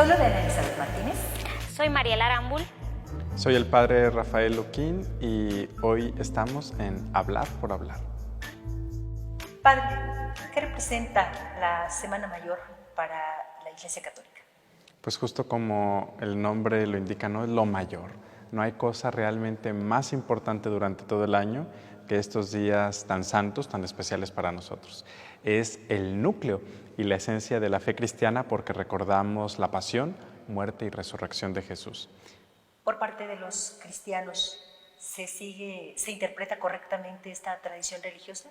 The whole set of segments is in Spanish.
Soy Lorena Elizabeth Martínez. Soy Mariela Arambul. Soy el padre Rafael Luquín y hoy estamos en Hablar por Hablar. Padre, ¿qué representa la Semana Mayor para la Iglesia Católica? Pues justo como el nombre lo indica, no es lo mayor. No hay cosa realmente más importante durante todo el año que estos días tan santos, tan especiales para nosotros. Es el núcleo y la esencia de la fe cristiana porque recordamos la pasión, muerte y resurrección de Jesús. Por parte de los cristianos, ¿se interpreta correctamente esta tradición religiosa?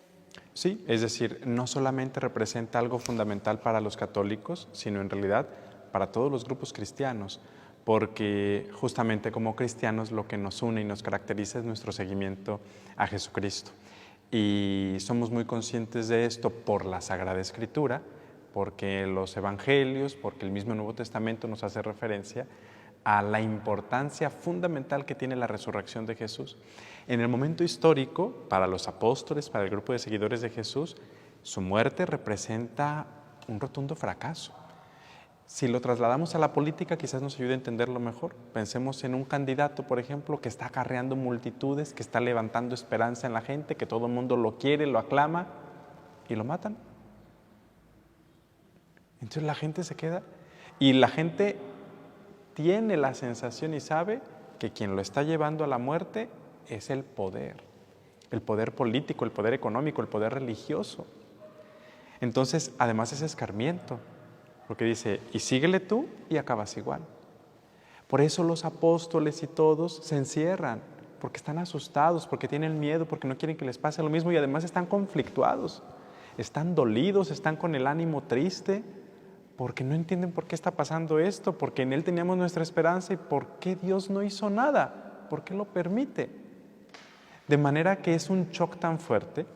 Sí, es decir, no solamente representa algo fundamental para los católicos, sino en realidad para todos los grupos cristianos, porque justamente como cristianos lo que nos une y nos caracteriza es nuestro seguimiento a Jesucristo. Y somos muy conscientes de esto por la Sagrada Escritura, porque los Evangelios, porque el mismo Nuevo Testamento nos hace referencia a la importancia fundamental que tiene la resurrección de Jesús. En el momento histórico, para los apóstoles, para el grupo de seguidores de Jesús, su muerte representa un rotundo fracaso. Si lo trasladamos a la política, quizás nos ayude a entenderlo mejor. Pensemos en un candidato, por ejemplo, que está acarreando multitudes, que está levantando esperanza en la gente, que todo el mundo lo quiere, lo aclama, y lo matan. Entonces la gente se queda, y la gente tiene la sensación y sabe que quien lo está llevando a la muerte es el poder político, el poder económico, el poder religioso. Entonces, además es escarmiento, porque dice, y síguele tú y acabas igual. Por eso los apóstoles y todos se encierran, porque están asustados, porque tienen miedo, porque no quieren que les pase lo mismo y además están conflictuados, están dolidos, están con el ánimo triste, porque no entienden por qué está pasando esto, porque en Él teníamos nuestra esperanza y por qué Dios no hizo nada, por qué lo permite. De manera que es un shock tan fuerte,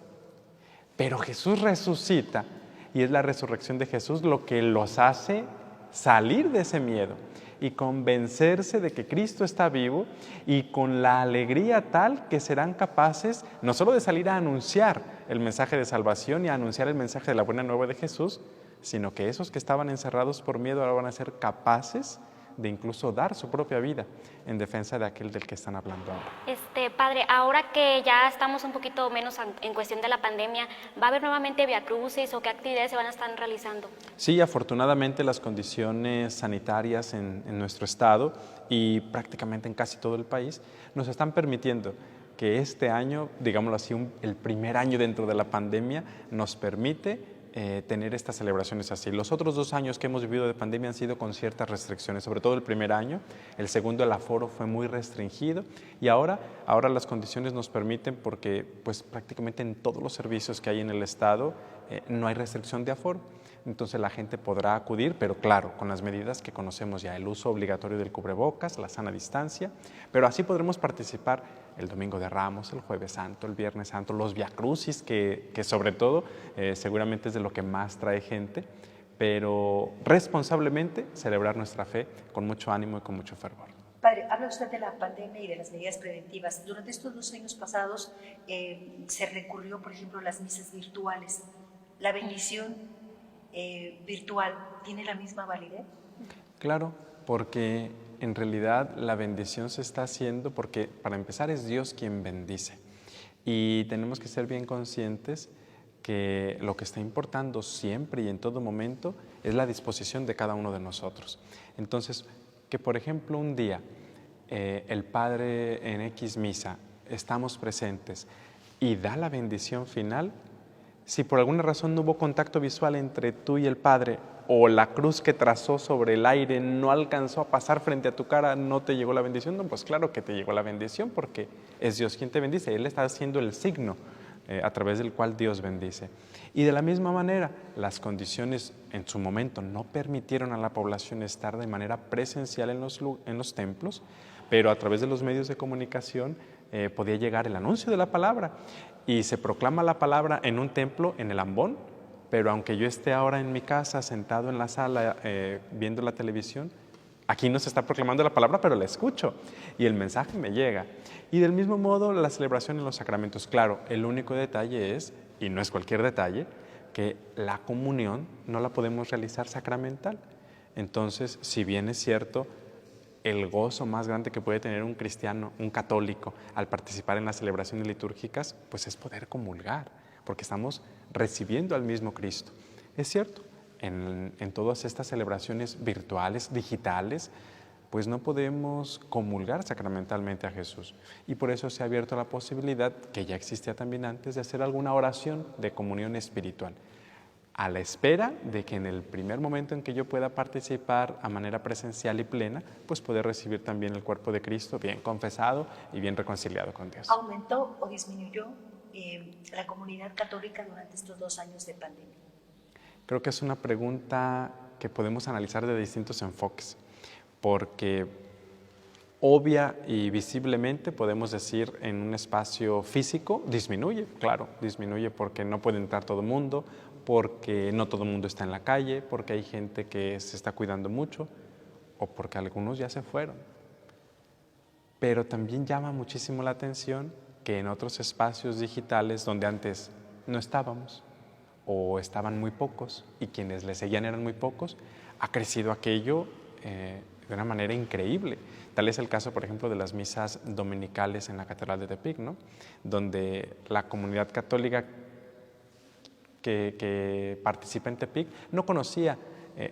pero Jesús resucita y es la resurrección de Jesús lo que los hace salir de ese miedo y convencerse de que Cristo está vivo y con la alegría tal que serán capaces no solo de salir a anunciar el mensaje de salvación y a anunciar el mensaje de la buena nueva de Jesús, sino que esos que estaban encerrados por miedo ahora van a ser capaces de incluso dar su propia vida en defensa de aquel del que están hablando ahora. Padre, ahora que ya estamos un poquito menos en cuestión de la pandemia, ¿va a haber nuevamente viacrucis o qué actividades se van a estar realizando? Sí, afortunadamente las condiciones sanitarias en nuestro estado y prácticamente en casi todo el país nos están permitiendo que este año, digámoslo así, el primer año dentro de la pandemia, nos permite tener estas celebraciones así. Los otros 2 años que hemos vivido de pandemia han sido con ciertas restricciones, sobre todo el primer año, el segundo el aforo fue muy restringido y ahora las condiciones nos permiten porque pues prácticamente en todos los servicios que hay en el estado no hay restricción de aforo. Entonces la gente podrá acudir, pero claro, con las medidas que conocemos ya, el uso obligatorio del cubrebocas, la sana distancia, pero así podremos participar el Domingo de Ramos, el Jueves Santo, el Viernes Santo, los viacrucis, que sobre todo seguramente es de lo que más trae gente, pero responsablemente celebrar nuestra fe con mucho ánimo y con mucho fervor. Padre, habla usted de la pandemia y de las medidas preventivas. Durante estos 2 años pasados se recurrió, por ejemplo, a las misas virtuales. ¿La bendición virtual tiene la misma validez? Claro, porque en realidad la bendición se está haciendo porque para empezar es Dios quien bendice y tenemos que ser bien conscientes que lo que está importando siempre y en todo momento es la disposición de cada uno de nosotros. Entonces, que por ejemplo un día el Padre en X misa estamos presentes y da la bendición final, si por alguna razón no hubo contacto visual entre tú y el Padre o la cruz que trazó sobre el aire no alcanzó a pasar frente a tu cara, ¿no te llegó la bendición? No, pues claro que te llegó la bendición porque es Dios quien te bendice. Él está haciendo el signo a través del cual Dios bendice. Y de la misma manera, las condiciones en su momento no permitieron a la población estar de manera presencial en los templos, pero a través de los medios de comunicación podía llegar el anuncio de la palabra y se proclama la palabra en un templo, en el ambón, pero aunque yo esté ahora en mi casa sentado en la sala viendo la televisión, aquí no se está proclamando la palabra, pero la escucho y el mensaje me llega. Y del mismo modo la celebración en los sacramentos. Claro, el único detalle es, y no es cualquier detalle, que la comunión no la podemos realizar sacramental. Entonces, si bien es cierto, el gozo más grande que puede tener un cristiano, un católico, al participar en las celebraciones litúrgicas, pues es poder comulgar, porque estamos recibiendo al mismo Cristo. Es cierto, en todas estas celebraciones virtuales, digitales, pues no podemos comulgar sacramentalmente a Jesús. Y por eso se ha abierto la posibilidad, que ya existía también antes, de hacer alguna oración de comunión espiritual, a la espera de que en el primer momento en que yo pueda participar a manera presencial y plena, pues poder recibir también el cuerpo de Cristo bien confesado y bien reconciliado con Dios. ¿Aumentó o disminuyó la comunidad católica durante estos 2 años de pandemia? Creo que es una pregunta que podemos analizar de distintos enfoques, porque obvia y visiblemente podemos decir en un espacio físico disminuye, claro, disminuye porque no puede entrar todo el mundo, porque no todo el mundo está en la calle, porque hay gente que se está cuidando mucho o porque algunos ya se fueron. Pero también llama muchísimo la atención que en otros espacios digitales donde antes no estábamos o estaban muy pocos y quienes le seguían eran muy pocos, ha crecido aquello de una manera increíble. Tal es el caso, por ejemplo, de las misas dominicales en la Catedral de Tepic, ¿no? Donde la comunidad católica que participa en Tepic no conocía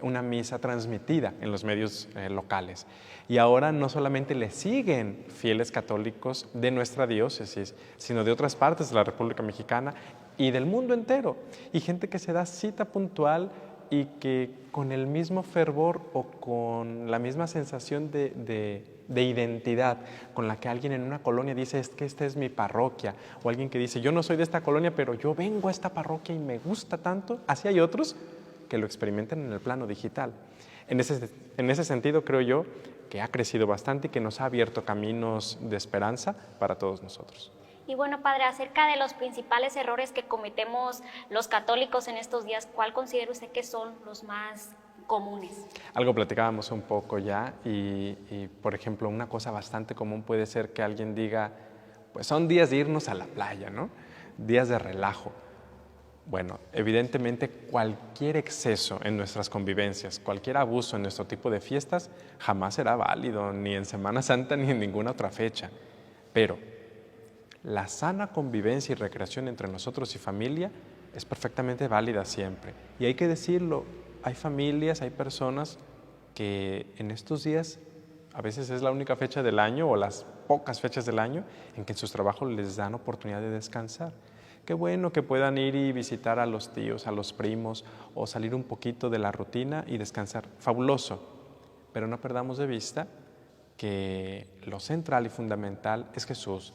una misa transmitida en los medios locales. Y ahora no solamente le siguen fieles católicos de nuestra diócesis, sino de otras partes de la República Mexicana y del mundo entero. Y gente que se da cita puntual y que con el mismo fervor o con la misma sensación de identidad con la que alguien en una colonia dice es que esta es mi parroquia, o alguien que dice yo no soy de esta colonia pero yo vengo a esta parroquia y me gusta tanto, así hay otros que lo experimentan en el plano digital. En ese sentido creo yo que ha crecido bastante y que nos ha abierto caminos de esperanza para todos nosotros. Y bueno, padre, acerca de los principales errores que cometemos los católicos en estos días, ¿cuál considera usted que son los más comunes? Algo platicábamos un poco ya y, por ejemplo, una cosa bastante común puede ser que alguien diga, pues son días de irnos a la playa, ¿no? Días de relajo. Bueno, evidentemente cualquier exceso en nuestras convivencias, cualquier abuso en nuestro tipo de fiestas jamás será válido, ni en Semana Santa ni en ninguna otra fecha. Pero la sana convivencia y recreación entre nosotros y familia es perfectamente válida siempre. Y hay que decirlo, hay familias, hay personas que en estos días, a veces es la única fecha del año o las pocas fechas del año en que en sus trabajos les dan oportunidad de descansar. Qué bueno que puedan ir y visitar a los tíos, a los primos o salir un poquito de la rutina y descansar. Fabuloso, pero no perdamos de vista que lo central y fundamental es Jesús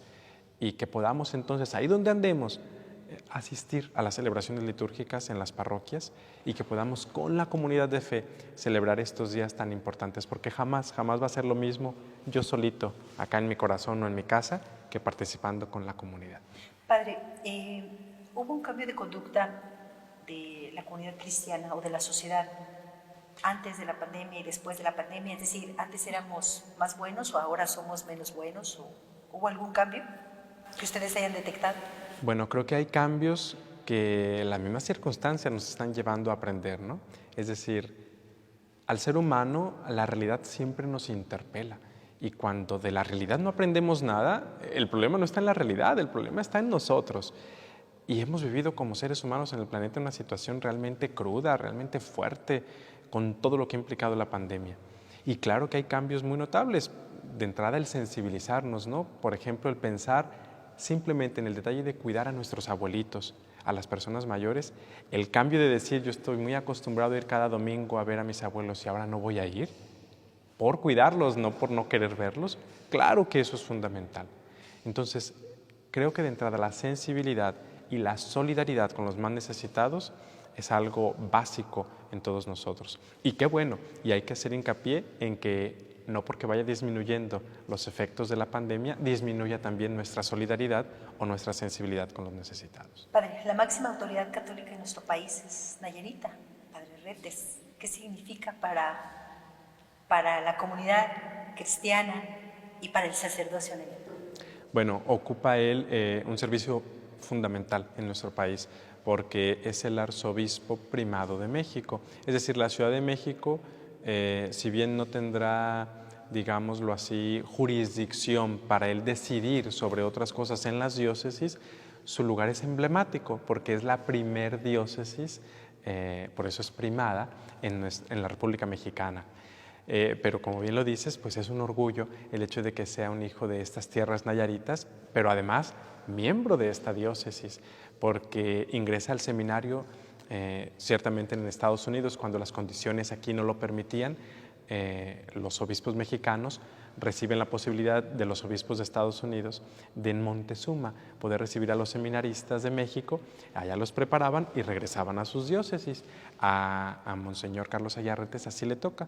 y que podamos entonces, ahí donde andemos, asistir a las celebraciones litúrgicas en las parroquias y que podamos con la comunidad de fe celebrar estos días tan importantes, porque jamás va a ser lo mismo yo solito acá en mi corazón o en mi casa que participando con la comunidad. Padre, ¿hubo un cambio de conducta de la comunidad cristiana o de la sociedad antes de la pandemia y después de la pandemia? Es decir, ¿antes éramos más buenos o ahora somos menos buenos? ¿O hubo algún cambio que ustedes hayan detectado? Bueno, creo que hay cambios que las mismas circunstancias nos están llevando a aprender, ¿no? Es decir, al ser humano la realidad siempre nos interpela y cuando de la realidad no aprendemos nada, el problema no está en la realidad, el problema está en nosotros. Y hemos vivido como seres humanos en el planeta una situación realmente cruda, realmente fuerte, con todo lo que ha implicado la pandemia. Y claro que hay cambios muy notables. De entrada, el sensibilizarnos, ¿no? Por ejemplo, el pensar simplemente en el detalle de cuidar a nuestros abuelitos, a las personas mayores, el cambio de decir yo estoy muy acostumbrado a ir cada domingo a ver a mis abuelos y ahora no voy a ir, por cuidarlos, no por no querer verlos, claro que eso es fundamental. Entonces, creo que de entrada la sensibilidad y la solidaridad con los más necesitados es algo básico en todos nosotros. Y qué bueno, y hay que hacer hincapié en que no porque vaya disminuyendo los efectos de la pandemia, disminuya también nuestra solidaridad o nuestra sensibilidad con los necesitados. Padre, la máxima autoridad católica en nuestro país es Nayarita, Padre Retes. ¿Qué significa para la comunidad cristiana y para el sacerdocio en el mundo? Bueno, ocupa él un servicio fundamental en nuestro país porque es el arzobispo primado de México. Es decir, la Ciudad de México si bien no tendrá, digámoslo así, jurisdicción para él decidir sobre otras cosas en las diócesis, su lugar es emblemático porque es la primer diócesis, por eso es primada en la República Mexicana. Pero como bien lo dices, pues es un orgullo el hecho de que sea un hijo de estas tierras nayaritas, pero además miembro de esta diócesis, porque ingresa al seminario ciertamente en Estados Unidos cuando las condiciones aquí no lo permitían. Los obispos mexicanos reciben la posibilidad de los obispos de Estados Unidos de en Montezuma poder recibir a los seminaristas de México, allá los preparaban y regresaban a sus diócesis. A Monseñor Carlos Ayarretes así le toca.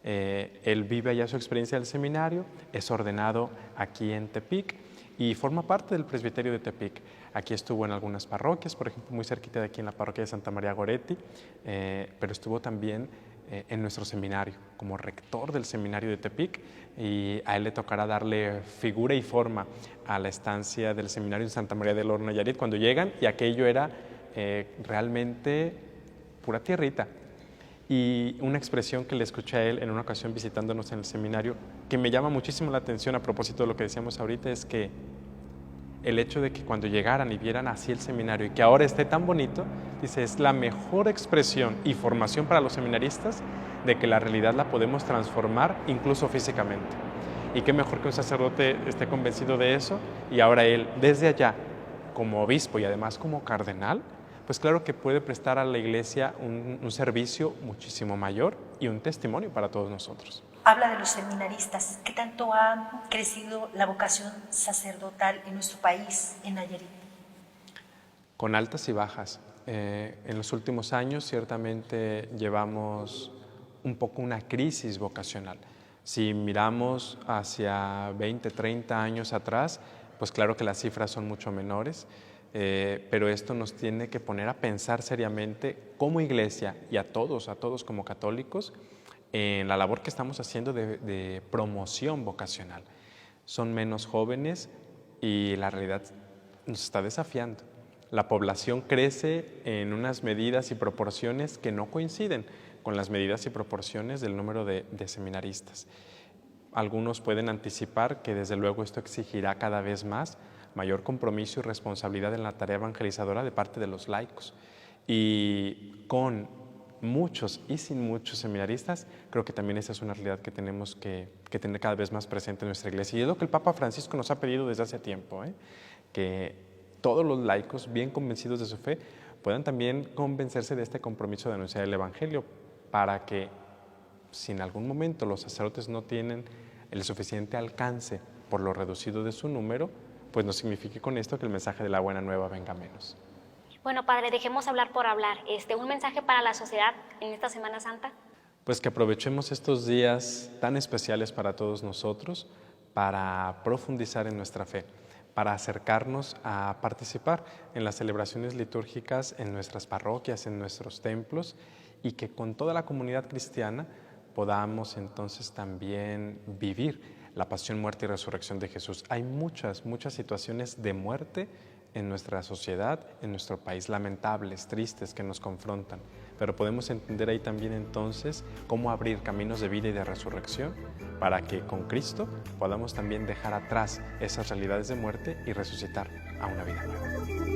Él vive allá su experiencia del seminario, es ordenado aquí en Tepic y forma parte del presbiterio de Tepic. Aquí estuvo en algunas parroquias, por ejemplo, muy cerquita de aquí en la parroquia de Santa María Goretti, pero estuvo también en nuestro seminario, como rector del seminario de Tepic, y a él le tocará darle figura y forma a la estancia del seminario en Santa María del Oro, Nayarit, cuando llegan, y aquello era realmente pura tierrita. Y una expresión que le escuché a él en una ocasión visitándonos en el seminario, que me llama muchísimo la atención a propósito de lo que decíamos ahorita, es que el hecho de que cuando llegaran y vieran así el seminario y que ahora esté tan bonito, dice, es la mejor expresión y formación para los seminaristas de que la realidad la podemos transformar incluso físicamente. Y qué mejor que un sacerdote esté convencido de eso y ahora él, desde allá, como obispo y además como cardenal, pues claro que puede prestar a la Iglesia un servicio muchísimo mayor y un testimonio para todos nosotros. Habla de los seminaristas. ¿Qué tanto ha crecido la vocación sacerdotal en nuestro país, en Nayarit? Con altas y bajas. En los últimos años ciertamente llevamos un poco una crisis vocacional. Si miramos hacia 20, 30 años atrás, pues claro que las cifras son mucho menores, pero esto nos tiene que poner a pensar seriamente como Iglesia y a todos como católicos, en la labor que estamos haciendo de promoción vocacional. Son menos jóvenes y la realidad nos está desafiando. La población crece en unas medidas y proporciones que no coinciden con las medidas y proporciones del número de seminaristas. Algunos pueden anticipar que desde luego esto exigirá cada vez más mayor compromiso y responsabilidad en la tarea evangelizadora de parte de los laicos. Y con muchos y sin muchos seminaristas, creo que también esa es una realidad que tenemos que tener cada vez más presente en nuestra Iglesia. Y es lo que el Papa Francisco nos ha pedido desde hace tiempo, que todos los laicos, bien convencidos de su fe, puedan también convencerse de este compromiso de anunciar el Evangelio, para que si en algún momento los sacerdotes no tienen el suficiente alcance por lo reducido de su número, pues no signifique con esto que el mensaje de la buena nueva venga menos. Bueno, padre, dejemos hablar por hablar. ¿Un mensaje para la sociedad en esta Semana Santa? Pues que aprovechemos estos días tan especiales para todos nosotros para profundizar en nuestra fe, para acercarnos a participar en las celebraciones litúrgicas en nuestras parroquias, en nuestros templos, y que con toda la comunidad cristiana podamos entonces también vivir la pasión, muerte y resurrección de Jesús. Hay muchas situaciones de muerte en nuestra sociedad, en nuestro país, lamentables, tristes, que nos confrontan, pero podemos entender ahí también entonces cómo abrir caminos de vida y de resurrección para que con Cristo podamos también dejar atrás esas realidades de muerte y resucitar a una vida nueva.